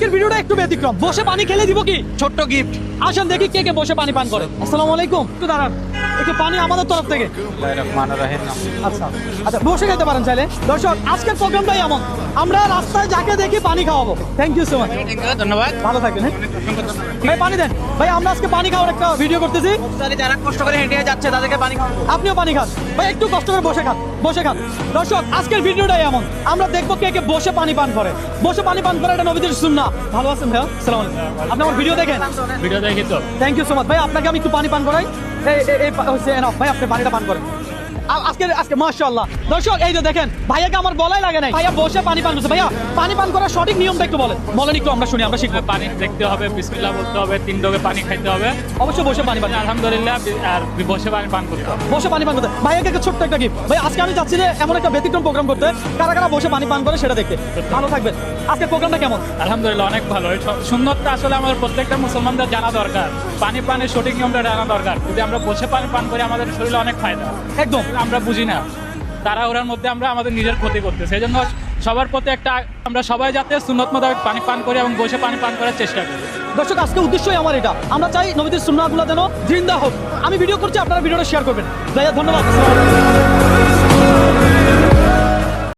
আজকের ভিডিওটা একটু ব্যতিক্রম, বসে পানি খেলে দিব কি ছোট্ট গিফট। আসেন দেখি কে কে বসে পানি পান করে। আসসালামু আলাইকুম, একটু দাঁড়ান, একটু পানি আমাদের তরফ থেকে। আচ্ছা আচ্ছা, বসে খেতে পারেন চাইলে। দর্শক, আজকের প্রোগ্রামটাই এমন, আমরা রাস্তায় যাকে দেখি পানি খাওয়াবো। থ্যাংক ইউ সো মাচ, ধন্যবাদ। ভালো থাকবেন। ভাই পানি দেন ভাই, আমরা আজকে পানি খাওয়ার একটা ভিডিও করতেছি। যারা কষ্ট করে হেঁটে যাচ্ছে তাদেরকে পানি খাওয়া। আপনিও পানি খান ভাই, একটু কষ্ট করে বসে খান, বসে খান। দর্শক, আজকের ভিডিওটাই এমন, আমরা দেখবো কে কে বসে পানি পান করে। বসে পানি পান করে এটা নবীদের সুন্নাহ। ভালো আছেন ভাইয়া? আসসালামু আলাইকুম। আপনি আমার ভিডিও দেখেন? ভিডিও দেখি তো। থ্যাংক ইউ সো মাচ ভাই, আপনাকে আমি একটু পানি পান করাই। এই হচ্ছে এনাফ ভাই, আপনি পানিটা পান করেন। আজকে মাশাআল্লাহ। দর্শক, এই যে দেখেন, ভাইয়াকে আমার বলাই লাগে নাই, ভাইয়া বসে পানি পান করছে। ভাইয়া পানি পান করার সঠিক নিয়মটা একটু বলেন একটু, আমরা শুনি, আমরা শিখবো। পানি দেখতে হবে, বিসমিল্লাহ বলতে হবে, 3 ডোবে পানি খাইতে হবে, অবশ্যই বসে পানি পান, আলহামদুলিল্লাহ, আর বসে পানি পান করতে হবে। বসে পানি পান করতে। ভাইয়াকে একটা ছোট্ট একটা গিফট। ভাই আজকে আমি যাচ্ছি যে এমন একটা ব্যতিক্রম প্রোগ্রাম করতে, কারা কারা বসে পানি পান করে সেটা দেখতে। ভালো থাকবেন। আজকের প্রোগ্রামটা কেমন? আলহামদুলিল্লাহ, অনেক ভালো। এই সুন্নতটা আসলে আমাদের প্রত্যেকটা মুসলমানদের জানা দরকার। পানির সঠিক নিয়মটা জানা দরকার। যদি আমরা বসে পানি পান করি, আমাদের শরীরে অনেক ফায়দা। একদম আমরা বুঝি না, তাড়াহুড়ার মধ্যে আমরা আমাদের নিজের ক্ষতি করতেছি। এই জন্য সবার প্রতি একটা, আমরা সবাই যাতে সুন্নত মোতাবেক পানি পান করি এবং বসে পানি পান করার চেষ্টা করি। দর্শক, আজকে উদ্দেশ্যই আমার এটা, আমরা চাই নবীদের সুন্নাহগুলো যেন জিন্দা হোক। আমি ভিডিও করছি, আপনারা ভিডিওটা শেয়ার করবেন। ভাইয়া ধন্যবাদ।